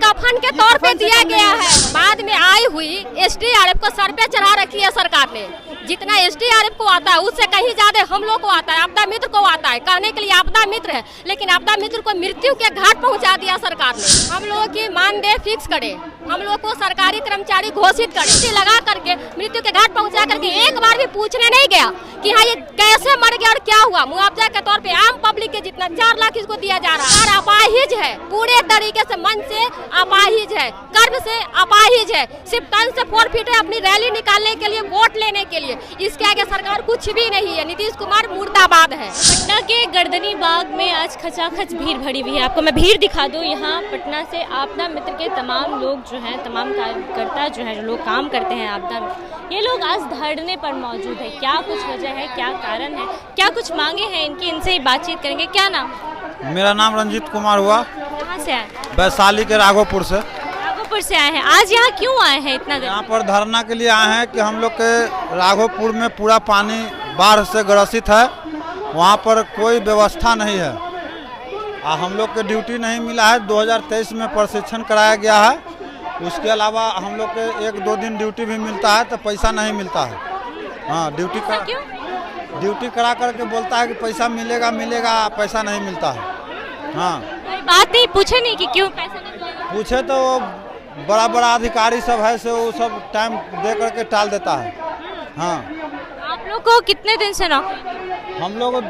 कफन के तौर पे दिया गया है। बाद में आई हुई एसडीआरएफ को सर पे चढ़ा रखी है सरकार ने। जितना एसडीआरएफ को आता है उससे कहीं ज्यादा हम लोग को आता है, आपदा मित्र को आता है। कहने के लिए आपदा मित्र है, लेकिन आपदा मित्र को मृत्यु के घाट पहुंचा दिया सरकार ने। हम लोगों की मानदेय फिक्स करे, हम लोग को सरकारी कर्मचारी घोषित करे, लगा करके मृत्यु के घाट पहुंचा करके एक बार भी पूछने नहीं गया कि हाँ ये कैसे मर गया और क्या हुआ। मुआवजा के तौर पे आम पब्लिक के जितना 4 लाख इसको दिया जा रहा है। अपाहिज है, पूरे तरीके से मन से अपाहिज है, कर्म से अपाहिज है, सिर्फ तन से फोरफिट है अपनी रैली निकालने के लिए, वोट लेने के लिए। इसके आगे सरकार कुछ भी नहीं है। नीतीश कुमार मुर्दाबाद है। पटना के गर्दनी बाग में आज खचाखच भीड़ भरी हुई है। आपको मैं भीड़ दिखा दूं। यहाँ पटना से आपदा मित्र के तमाम लोग जो हैं, तमाम कार्यकर्ता जो हैं, जो लोग काम करते हैं आपदा में, ये लोग आज धरने पर मौजूद है। क्या कुछ वजह है, क्या कारण है, क्या कुछ मांगे हैं इनकी, इनसे ही बातचीत करेंगे। क्या नाम? मेरा नाम रंजीत कुमार हुआ। कहाँ से आए? वैशाली के राघोपुर से। राघोपुर से आए हैं। आज यहाँ क्यों आए हैं इतना देर? यहाँ पर धरना के लिए आए हैं कि हम लोग के राघोपुर में पूरा पानी बाढ़ से ग्रसित है, वहाँ पर कोई व्यवस्था नहीं है। हम लोग के ड्यूटी नहीं मिला है। 2023 में प्रशिक्षण कराया गया है। उसके अलावा हम लोग के 1-2 दिन ड्यूटी भी मिलता है तो पैसा नहीं मिलता है। हाँ, ड्यूटी करा करके बोलता है कि पैसा मिलेगा, पैसा नहीं मिलता है। हाँ, बात नहीं पूछे नहीं कि क्यों पैसा नहीं मिलेगा? पूछे तो बड़ा अधिकारी सब है से वो सब टाइम दे करके टाल देता है। हाँ। आप लोग को कितने दिन से नौकरी? हम लोग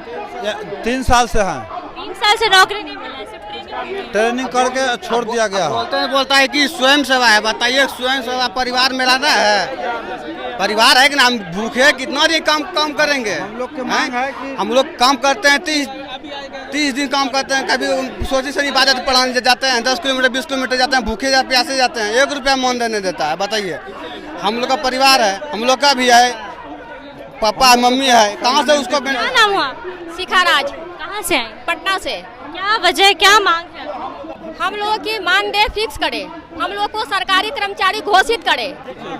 3 साल से हैं। 3 साल से नौकरी नहीं मिला है, सिर्फ ट्रेनिंग करके छोड़ दिया गया। बोलता है कि स्वयं सेवा है। बताइए, स्वयं सेवा परिवार में रहना है? परिवार है कि ना? हम भूखे कितना दिन काम करेंगे? हम लोग की मांग है कि हम लोग काम करते हैं 30 दिन काम करते हैं। कभी सोची से इबादत पढ़ाने जाते हैं, 10 किलोमीटर 20 किलोमीटर जाते हैं, भूखे जा प्यासे जाते हैं, 1 रुपया मान देने देता है। बताइए, हम लोग का परिवार है, हम लोग का भी है, पापा मम्मी है, कहाँ से उसको? क्या नाम हुआ? शिखा राज। कहाँ से आए? पटना से। क्या वजह है, क्या मांग है? हम लोगों की मानदेय फिक्स करे, हम लोग को सरकारी कर्मचारी घोषित करे।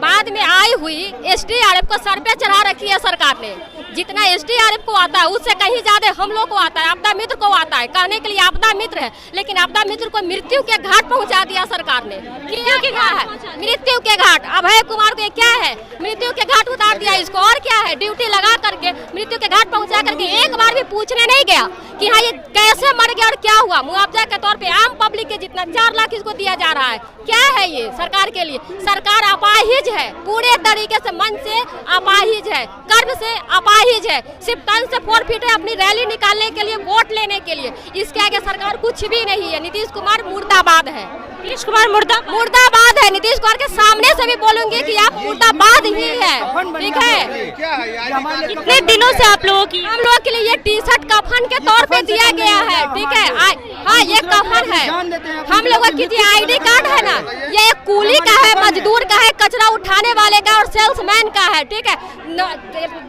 बाद में आई हुई एसडीआरएफ को सर पे चढ़ा रखी है सरकार ने। जितना एसडीआरएफ को आता है उससे कहीं ज्यादा हम लोग को आता है, आपदा मित्र को आता है। कहने के लिए आपदा मित्र है, लेकिन आपदा मित्र को मृत्यु के घाट पहुंचा दिया सरकार ने। मृत्यु के घाट, मृत्यु के घाट। अभय कुमार को क्या है, मृत्यु के घाट उतार दिया इसको। और क्या है, ड्यूटी लगा करके मृत्यु के घाट पहुंचा करके एक बार भी पूछने नहीं गया कि हाँ ये कैसे मर गया और क्या हुआ। मुआवजा के तौर पे आम पब्लिक के जितना 4 लाख इसको दिया जा रहा है। क्या है ये सरकार के लिए? सरकार अपाहिज है, पूरे तरीके से मन से अपाहिज है, कर्म से अपाहिज है, सिर्फ तन से फोरफिट है अपनी रैली निकालने के लिए, वोट लेने के लिए। इसके आगे सरकार कुछ भी नहीं है। नीतीश कुमार मुर्दाबाद है। नीतीश कुमार मुर्दाबाद है। नीतीश कुमार के सामने से भी बोलूंगी कि आप मुर्दाबाद ही है। ठीक है? कितने दिनों से आप लोगों की? हम लोग के लिए ये टी-शर्ट कफन के तौर पे दिया गया है। ठीक है? हाँ, ये कफन है। हम लोगों की जो आईडी कार्ड है ना, ये एक कूली का है, मजदूर का है, कचरा उठाने वाले का और सेल्समैन का है। ठीक है?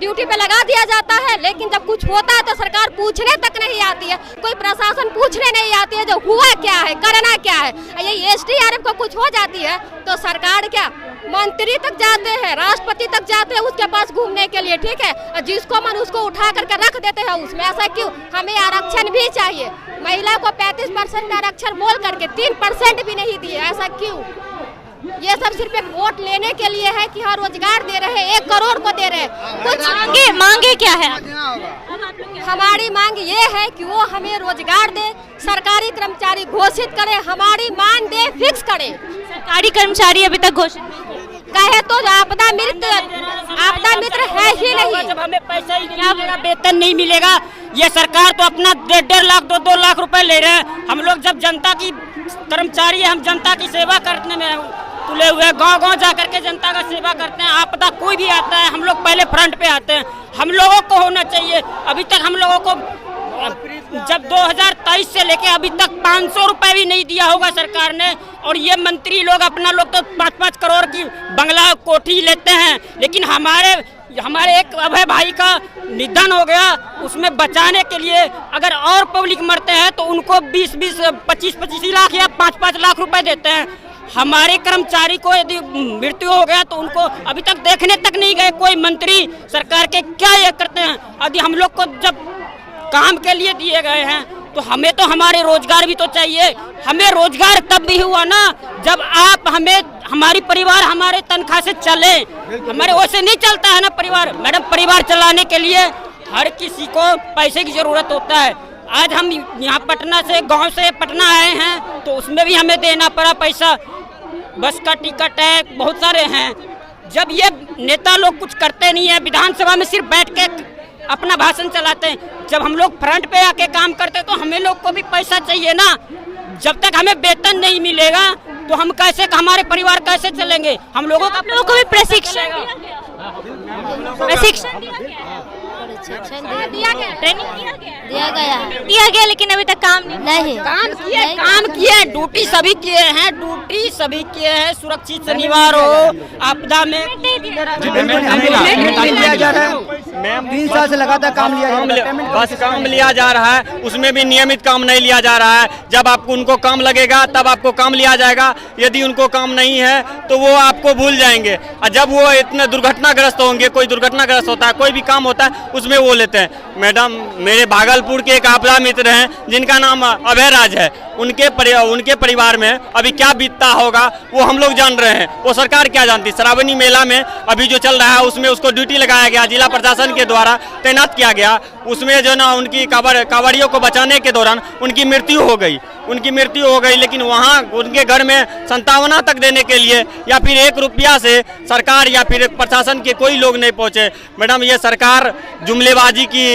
ड्यूटी पे लगा दिया जाता है, लेकिन जब कुछ होता है तो सरकार पूछने तक नहीं आती है। कोई प्रशासन पूछने नहीं आती है जो हुआ क्या है, करना क्या है। ये एसडीआरएफ को कुछ हो जाती है तो सरकार क्या, मंत्री तक जाते हैं, राष्ट्रपति तक जाते हैं उसके पास घूमने के लिए। ठीक है? जिसको मन उसको उठा करके रख देते हैं उसमें। ऐसा क्यों? हमें आरक्षण भी चाहिए। महिला को 35% आरक्षण बोल करके 3% भी नहीं दिए। ऐसा क्यों? ये सब सिर्फ एक वोट लेने के लिए है कि हाँ रोजगार दे रहे हैं, 1 करोड़ को दे रहे हैं। कुछ मांगे क्या है? हमारी मांग ये है कि वो हमें रोजगार दे, सरकारी कर्मचारी घोषित करे, हमारी मानदेय फिक्स करे। सरकारी कर्मचारी अभी तक घोषित नहीं कहे तो आपदा मित्र है ही नहीं। जब हमें पैसा ही क्या मेरा वेतन नहीं मिलेगा, ये सरकार तो अपना 1.5 लाख 2 लाख रुपए ले रहे हैं। हम लोग जब जनता की कर्मचारी है, हम जनता की सेवा करने में तुले हुए, गांव जा करके जनता का सेवा करते हैं। आपदा कोई भी आता है, हम लोग पहले फ्रंट पे आते हैं। हम लोगों को होना चाहिए। अभी तक हम लोगों को जब 2023 से लेके अभी तक 500 रुपए भी नहीं दिया होगा सरकार ने। और ये मंत्री लोग अपना लोग तो 5-5 करोड़ की बंगला कोठी लेते हैं, लेकिन हमारे एक अभय भाई का निधन हो गया, उसमें बचाने के लिए अगर और पब्लिक मरते हैं तो उनको 20-20, 25-25 लाख या 5-5 लाख रुपए देते हैं। हमारे कर्मचारी को यदि मृत्यु हो गया तो उनको अभी तक देखने तक नहीं गए कोई मंत्री सरकार के। क्या ये करते हैं? यदि हम लोग को जब काम के लिए दिए गए हैं तो हमें तो हमारे रोजगार भी तो चाहिए। हमें रोजगार तब भी हुआ ना जब आप हमें हमारी परिवार हमारे तनख्वाह से चले। हमारे वैसे नहीं चलता है ना परिवार। मैडम, परिवार चलाने के लिए हर किसी को पैसे की जरूरत होता है। आज हम यहाँ पटना से, गांव से पटना आए हैं तो उसमें भी हमें देना पड़ा पैसा। बस का टिकट है, बहुत सारे हैं। जब ये नेता लोग कुछ करते नहीं है, विधानसभा में सिर्फ बैठ के अपना भाषण चलाते हैं। जब हम लोग फ्रंट पे आके काम करते हैं तो हमें लोग को भी पैसा चाहिए ना। जब तक हमें वेतन नहीं मिलेगा तो हम कैसे, हमारे परिवार कैसे चलेंगे? हम लोगों को भी प्रशिक्षण दिया गया, ट्रेनिंग दिया गया, लेकिन अभी तक काम नहीं। काम किए, ड्यूटी सभी किए हैं। सुरक्षित शनिवार हो, आपदा में 3 साल से लगातार काम लिया जा रहा है। बस काम लिया जा रहा है, उसमें भी नियमित काम नहीं लिया जा रहा है। जब आपको उनको काम लगेगा तब आपको काम लिया जाएगा। यदि उनको काम नहीं है तो वो आपको भूल जाएंगे। और जब वो इतने दुर्घटनाग्रस्त होंगे, कोई दुर्घटनाग्रस्त होता है, कोई भी काम होता है, उसमें वो लेते हैं। मैडम, मेरे भागलपुर के एक आपदा मित्र हैं जिनका नाम अभय राज है। उनके परिवार में अभी क्या बीतता होगा वो हम लोग जान रहे हैं, वो सरकार क्या जानती। श्रावणी मेला में अभी जो चल रहा है उसमें उसको ड्यूटी लगाया गया, जिला प्रशासन के द्वारा तैनात किया गया। उसमें जो ना उनकी कांवड़ियों को बचाने के दौरान उनकी मृत्यु हो गई। लेकिन वहाँ उनके घर में संतावना तक देने के लिए या फिर 1 रुपया से सरकार या फिर प्रशासन के कोई लोग नहीं पहुँचे। मैडम, ये सरकार जुमलेबाजी की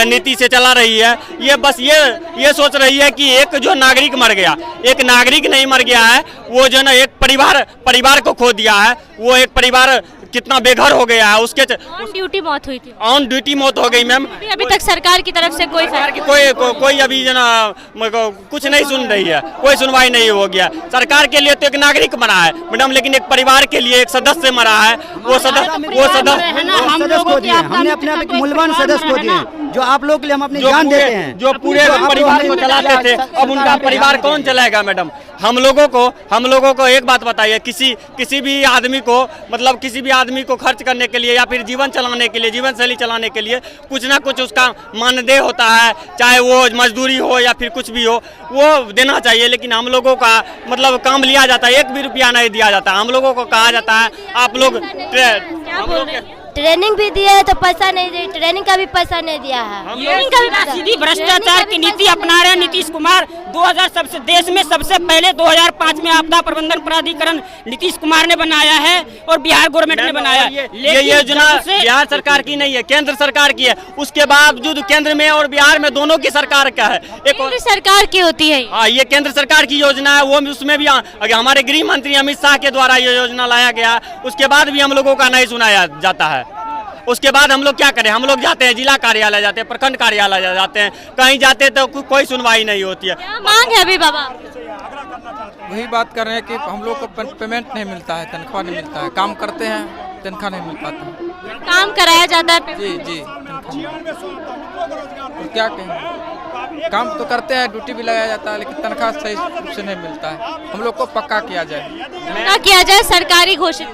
नीति से चला रही है। ये बस ये सोच रही है कि एक जो नागरिक मर गया, एक नागरिक नहीं मर गया है, वो जो ना एक परिवार को खो दिया है। वो एक परिवार कितना बेघर हो गया है। उसके ऑन ड्यूटी मौत हुई थी। ऑन ड्यूटी मौत हो गई मैम। अभी तक सरकार की तरफ से कोई अभी जना कुछ नहीं सुन रही है, कोई सुनवाई नहीं हो गया। सरकार के लिए तो एक नागरिक मरा है मैडम, लेकिन एक परिवार के लिए एक सदस्य मरा है। वो सदस्य हमने अपने मूल्यवान सदस्य को दिए, जो आप लोग के लिए हम अपनी जान देते हैं, जो पूरे परिवार को चलाते थे। अब उनका परिवार कौन चलाएगा मैडम? हम लोगों को एक बात बताइए, किसी भी आदमी को, मतलब किसी भी आदमी को खर्च करने के लिए या फिर जीवन चलाने के लिए, जीवन शैली चलाने के लिए कुछ ना कुछ उसका मानदेय होता है, चाहे वो मजदूरी हो या फिर कुछ भी हो, वो देना चाहिए। लेकिन हम लोगों का मतलब काम लिया जाता है, 1 भी रुपया नहीं दिया जाता। हम लोगों को कहा जाता है आप लोग ट्रेनिंग भी दिए है तो पैसा नहीं दिए, ट्रेनिंग का भी पैसा नहीं दिया है। सीधी भ्रष्टाचार की नीति अपना रहे नीतीश कुमार। 2000 देश में सबसे पहले 2005 में आपदा प्रबंधन प्राधिकरण नीतीश कुमार ने बनाया है और बिहार गवर्नमेंट ने बनाया। ये योजना बिहार सरकार की नहीं है, केंद्र सरकार की है। उसके बावजूद केंद्र में और बिहार में दोनों की सरकार का है। केंद्र सरकार की होती है। हाँ, ये केंद्र सरकार की योजना है। वो उसमें भी हमारे गृह मंत्री अमित शाह के द्वारा ये योजना लाया गया। उसके बाद भी हम लोगों का नहीं सुनाया जाता है। उसके बाद हम लोग क्या करें? हम लोग जाते हैं जिला कार्यालय, जाते हैं प्रखंड कार्यालय जाते हैं, कहीं जाते तो कोई सुनवाई नहीं होती है। क्या मांग है अभी बाबा? वही बात कर रहे हैं कि हम लोग को पेमेंट नहीं मिलता है, तनख्वाह नहीं मिलता है। काम करते हैं, तनख्वाह नहीं मिल पाता। काम कराया जाता है? जी तो क्या कहें, काम तो करते हैं, ड्यूटी भी लगाया जाता है, लेकिन तनख्वाह सही रूप से नहीं मिलता है। हम लोग को पक्का किया जाए, सरकारी घोषित।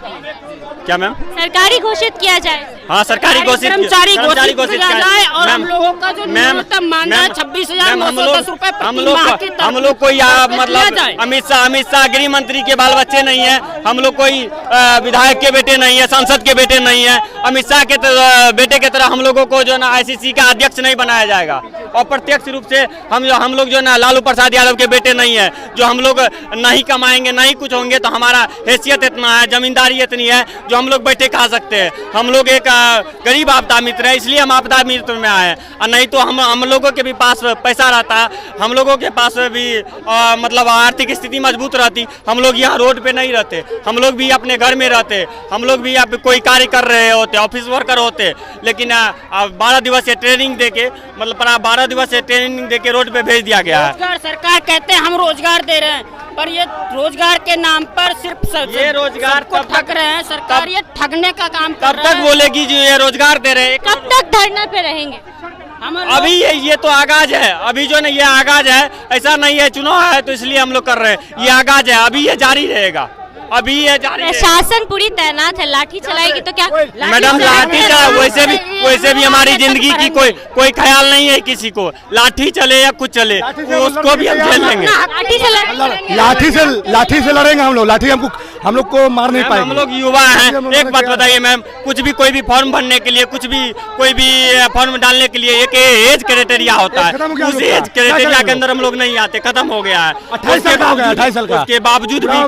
क्या मैम? सरकारी घोषित किया जाए। हाँ, सरकारी घोषित किया जाए। और हम लोगों का जो न्यूनतम मानदेय 26,910 रुपए हम लोग कोई मतलब अमित शाह गृह मंत्री के बाल बच्चे नहीं है। हम लोग कोई विधायक के बेटे नहीं है, सांसद के बेटे नहीं है। अमित शाह के बेटे की तरह हम लोगों को जो ना ICC का अध्यक्ष नहीं बनाया जाएगा। और प्रत्यक्ष रूप से हम लोग जो ना लालू प्रसाद यादव के बेटे नहीं है, जो हम लोग नहीं कमाएंगे, नहीं कुछ होंगे तो हमारा हैसियत इतना है, जमींदारी इतनी है जो हम लोग बैठे खा सकते हैं। हम लोग एक गरीब आपदा मित्र है, इसलिए हम आपदा मित्र में आए हैं। और नहीं तो हम लोगों के भी पास पैसा रहता, हम लोगों के पास भी मतलब आर्थिक स्थिति मजबूत रहती, हम लोग यहाँ रोड पे नहीं रहते, हम लोग भी अपने घर में रहते, हम लोग भी अब कोई कार्य कर रहे होते, ऑफिस वर्कर होते। लेकिन 12 दिवसीय ट्रेनिंग देके, मतलब 12 दिवसीय ट्रेनिंग देके रोड पे भेज दिया गया है। सरकार कहते हैं हम रोजगार दे रहे हैं, पर ये रोजगार के नाम पर सिर्फ ये रोजगार को ठग रहे हैं। सरकार ये ठगने का काम कर कब तक बोलेगी जो ये रोजगार दे रहे हैं? कब तक धरना पे रहेंगे? अभी ये तो आगाज है, अभी जो नहीं, ये आगाज है। ऐसा नहीं है चुनाव है तो इसलिए हम लोग कर रहे हैं, ये आगाज है, अभी ये जारी रहेगा। अभी ये जारी है। प्रशासन पूरी तैनात है, लाठी चलाएगी तो क्या? मैडम लाठी चला, वैसे भी हमारी जिंदगी की कोई ख्याल नहीं है किसी को। लाठी चले या कुछ चले उसको भी हम झेल लेंगे। लाठी से लड़ेंगे हम लोग। लाठी हम लोग को मार नहीं पाएंगे। हम लोग युवा हैं। एक बात बताइए मैम, कुछ भी कोई भी फॉर्म भरने के लिए, कुछ भी कोई भी फॉर्म डालने के लिए एक एज क्राइटेरिया होता है। उस एज क्राइटेरिया के अंदर हम लोग नहीं आते, खत्म हो गया है। 28 साल का उसके बावजूद भी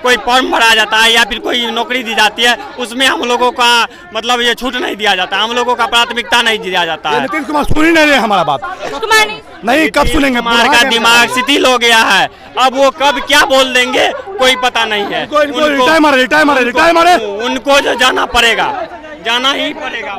कोई फॉर्म भरा जाता है या फिर कोई नौकरी दी जाती है, उसमें हम लोगों का मतलब ये छूट नहीं दिया जाता, हम लोगों का प्राथमिकता नहीं दिया जाता है। नीतीश कुमार सुन ही नहीं रहे हमारा बात। नहीं, कब सुनेंगे? कुमार का दिमाग शिथिल हो गया है, अब वो कब क्या बोल देंगे कोई पता नहीं है। उनको जो जाना पड़ेगा, जाना ही पड़ेगा।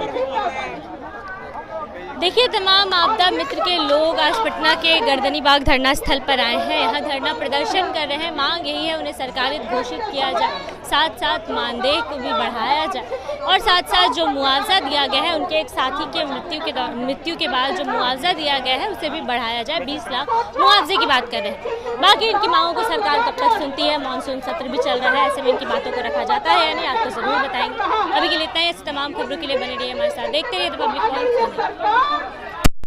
देखिए, तमाम आपदा मित्र के लोग आज पटना के गर्दनी बाग धरना स्थल पर आए हैं। यहाँ धरना प्रदर्शन कर रहे हैं। मांग यही है उन्हें सरकारी घोषित किया जाए, साथ साथ मानदेय को भी बढ़ाया जाए और साथ साथ जो मुआवजा दिया गया है उनके एक साथी के मृत्यु के बाद जो मुआवजा दिया गया है उसे भी बढ़ाया जाए। 20 लाख मुआवजे की बात कर रहे हैं। बाकी इनकी मांगों को सरकार कब तक सुनती है? मानसून सत्र भी चल रहा है, ऐसे में इनकी बातों को रखा जाता है या नहीं, आपको जरूर बताएंगे। अभी के लिए इतना ही। ऐसे तमाम खबरों के लिए बने रहिए हमारे साथ, देखते रहिए रिपब्लिक।